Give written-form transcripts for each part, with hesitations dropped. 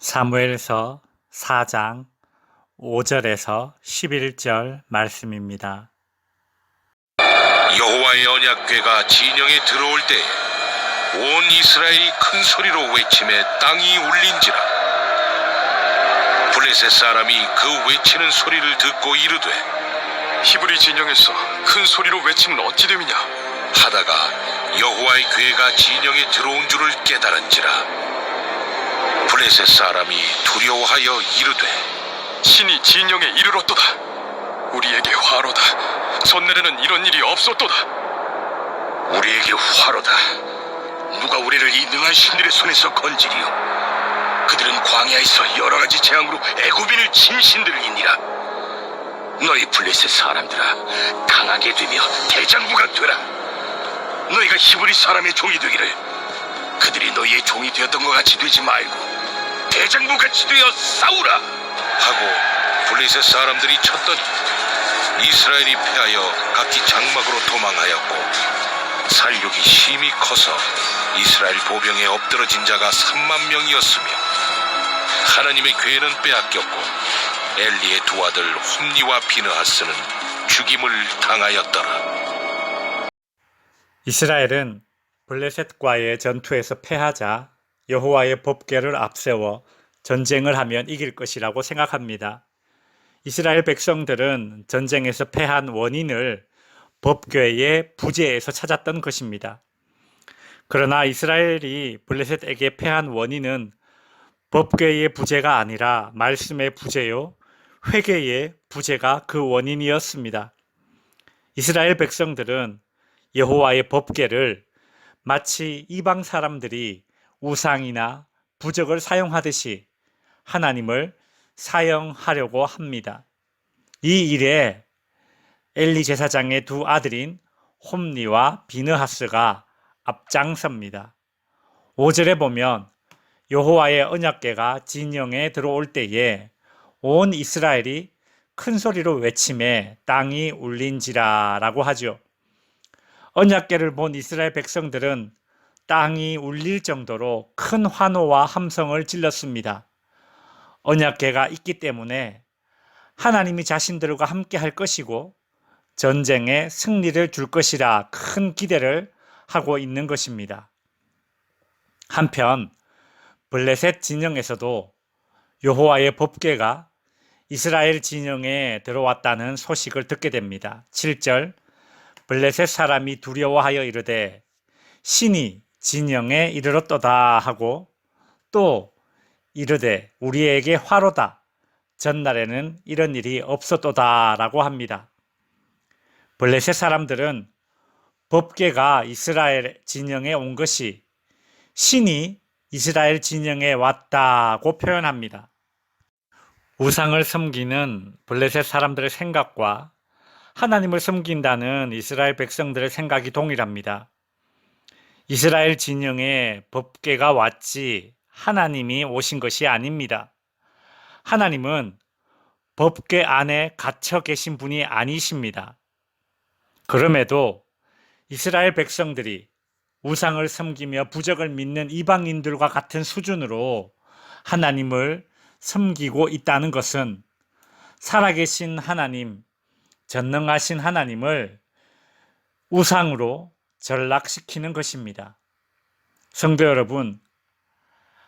사무엘서 4장 5절에서 11절 말씀입니다. 여호와의 언약궤가 진영에 들어올 때에 온 이스라엘이 큰 소리로 외치매 땅이 울린지라. 블레셋 사람이 그 외치는 소리를 듣고 이르되 히브리 진영에서 큰 소리로 외치면 어찌 됨이냐? 하다가 여호와의 궤가 진영에 들어온 줄을 깨달은지라. 블레셋 사람이 두려워하여 이르되 신이 진영에 이르렀도다. 우리에게 화로다. 전날에는 이런 일이 없었도다. 우리에게 화로다. 누가 우리를 이 능한 신들의 손에서 건지리요? 그들은 광야에서 여러 가지 재앙으로 애굽인을 친 신들이니라. 너희 블레셋 사람들아, 강하게 되며 대장부가 되라. 너희가 히브리 사람의 종이 되기를 그들이 너희의 종이 되었던 것 같이 되지 말고 대장부 같이 되어 싸우라 하고 블레셋 사람들이 쳤더니 이스라엘이 패하여 각기 장막으로 도망하였고 살육이 심히 커서 이스라엘 보병에 엎드러진 자가 3만 명이었으며 하나님의 궤는 빼앗겼고 엘리의 두 아들 홈니와 비느하스는 죽임을 당하였더라. 이스라엘은 블레셋과의 전투에서 패하자 여호와의 법궤를 앞세워 전쟁을 하면 이길 것이라고 생각합니다. 이스라엘 백성들은 전쟁에서 패한 원인을 법궤의 부재에서 찾았던 것입니다. 그러나 이스라엘이 블레셋에게 패한 원인은 법궤의 부재가 아니라 말씀의 부재요, 회개의 부재가 그 원인이었습니다. 이스라엘 백성들은 여호와의 법궤를 마치 이방 사람들이 우상이나 부적을 사용하듯이 하나님을 사용하려고 합니다. 이 일에 엘리 제사장의 두 아들인 홈니와 비느하스가 앞장섭니다. 5절에 보면 여호와의 언약궤가 진영에 들어올 때에 온 이스라엘이 큰 소리로 외치매 땅이 울린지라 라고 하죠. 언약궤를 본 이스라엘 백성들은 땅이 울릴 정도로 큰 환호와 함성을 질렀습니다. 언약궤가 있기 때문에 하나님이 자신들과 함께 할 것이고 전쟁에 승리를 줄 것이라 큰 기대를 하고 있는 것입니다. 한편 블레셋 진영에서도 여호와의 법궤가 이스라엘 진영에 들어왔다는 소식을 듣게 됩니다. 7절 블레셋 사람이 두려워하여 이르되 신이 진영에 이르렀도다 하고 또 이르되 우리에게 화로다. 전날에는 이런 일이 없었도다 라고 합니다. 블레셋 사람들은 법궤가 이스라엘 진영에 온 것이 신이 이스라엘 진영에 왔다고 표현합니다. 우상을 섬기는 블레셋 사람들의 생각과 하나님을 섬긴다는 이스라엘 백성들의 생각이 동일합니다. 이스라엘 진영에 법궤가 왔지 하나님이 오신 것이 아닙니다. 하나님은 법궤 안에 갇혀 계신 분이 아니십니다. 그럼에도 이스라엘 백성들이 우상을 섬기며 부적을 믿는 이방인들과 같은 수준으로 하나님을 섬기고 있다는 것은 살아계신 하나님, 전능하신 하나님을 우상으로 전락시키는 것입니다. 성도 여러분,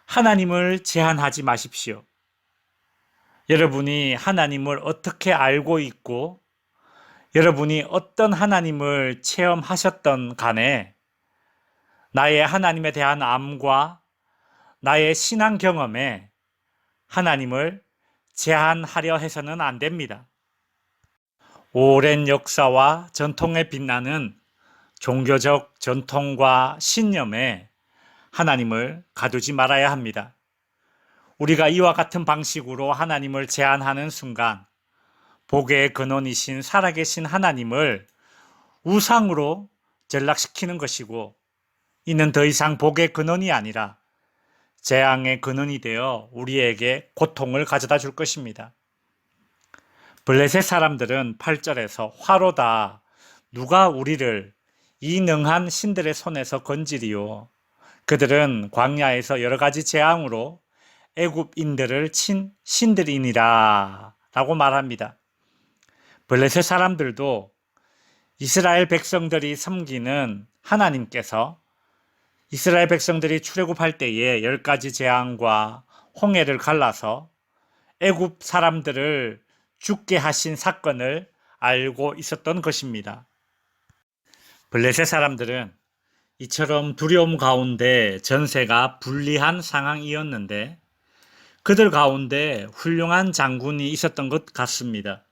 하나님을 제한하지 마십시오. 여러분이 하나님을 어떻게 알고 있고 여러분이 어떤 하나님을 체험하셨던 간에 나의 하나님에 대한 암과 나의 신앙 경험에 하나님을 제한하려 해서는 안 됩니다. 오랜 역사와 전통에 빛나는 종교적 전통과 신념에 하나님을 가두지 말아야 합니다. 우리가 이와 같은 방식으로 하나님을 제한하는 순간 복의 근원이신 살아계신 하나님을 우상으로 전락시키는 것이고 이는 더 이상 복의 근원이 아니라 재앙의 근원이 되어 우리에게 고통을 가져다 줄 것입니다. 블레셋 사람들은 8절에서 화로다. 누가 우리를 이 능한 신들의 손에서 건지리요. 그들은 광야에서 여러 가지 재앙으로 애굽인들을 친 신들이니라 라고 말합니다. 블레셋 사람들도 이스라엘 백성들이 섬기는 하나님께서 이스라엘 백성들이 출애굽할 때에 10가지 재앙과 홍해를 갈라서 애굽 사람들을 죽게 하신 사건을 알고 있었던 것입니다. 블레셋 사람들은 이처럼 두려움 가운데 전세가 불리한 상황이었는데 그들 가운데 훌륭한 장군이 있었던 것 같습니다.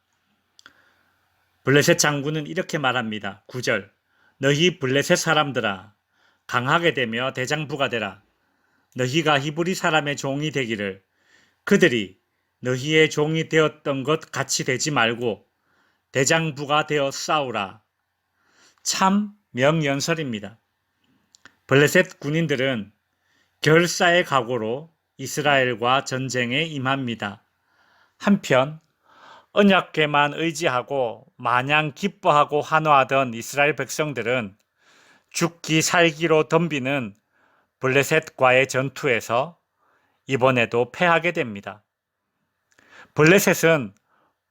블레셋 장군은 이렇게 말합니다. 9절 너희 블레셋 사람들아 강하게 되며 대장부가 되라. 너희가 히브리 사람의 종이 되기를 그들이 너희의 종이 되었던 것 같이 되지 말고 대장부가 되어 싸우라. 참 명연설입니다. 블레셋 군인들은 결사의 각오로 이스라엘과 전쟁에 임합니다. 한편 언약궤만 의지하고 마냥 기뻐하고 환호하던 이스라엘 백성들은 죽기 살기로 덤비는 블레셋과의 전투에서 이번에도 패하게 됩니다. 블레셋은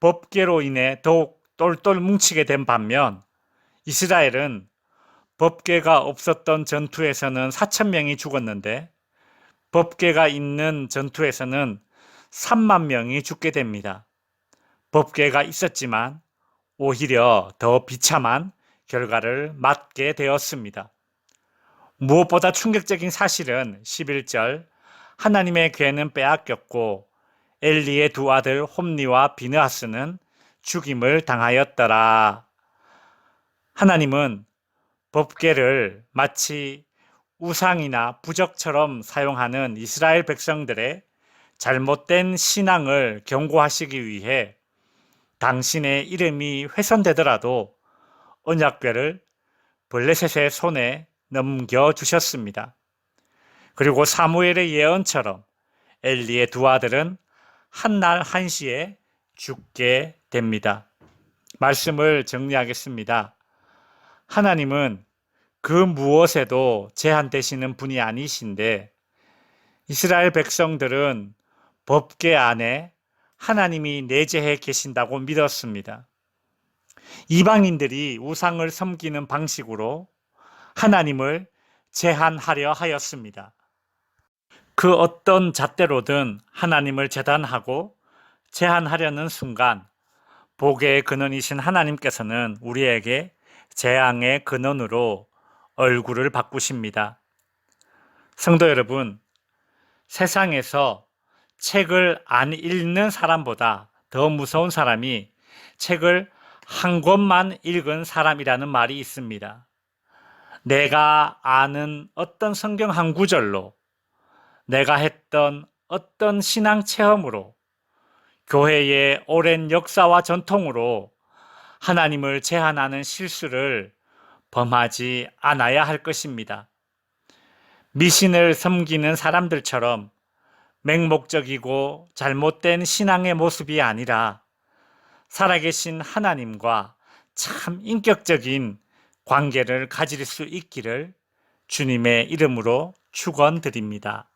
법궤로 인해 더욱 똘똘 뭉치게 된 반면 이스라엘은 법궤가 없었던 전투에서는 4,000명이 죽었는데 법궤가 있는 전투에서는 3만 명이 죽게 됩니다. 법궤가 있었지만 오히려 더 비참한 결과를 맞게 되었습니다. 무엇보다 충격적인 사실은 11절 하나님의 궤는 빼앗겼고 엘리의 두 아들 홈니와 비느하스는 죽임을 당하였더라. 하나님은 법궤를 마치 우상이나 부적처럼 사용하는 이스라엘 백성들의 잘못된 신앙을 경고하시기 위해 당신의 이름이 훼손되더라도 언약궤를 블레셋의 손에 넘겨주셨습니다. 그리고 사무엘의 예언처럼 엘리의 두 아들은 한날 한시에 죽게 됩니다. 말씀을 정리하겠습니다. 하나님은 그 무엇에도 제한되시는 분이 아니신데 이스라엘 백성들은 법궤 안에 하나님이 내재해 계신다고 믿었습니다. 이방인들이 우상을 섬기는 방식으로 하나님을 제한하려 하였습니다. 그 어떤 잣대로든 하나님을 재단하고 제한하려는 순간 복의 근원이신 하나님께서는 우리에게 재앙의 근원으로 얼굴을 바꾸십니다. 성도 여러분, 세상에서 책을 안 읽는 사람보다 더 무서운 사람이 책을 한 권만 읽은 사람이라는 말이 있습니다. 내가 아는 어떤 성경 한 구절로, 내가 했던 어떤 신앙 체험으로, 교회의 오랜 역사와 전통으로 하나님을 제한하는 실수를 범하지 않아야 할 것입니다. 미신을 섬기는 사람들처럼 맹목적이고 잘못된 신앙의 모습이 아니라 살아계신 하나님과 참 인격적인 관계를 가질 수 있기를 주님의 이름으로 축원드립니다.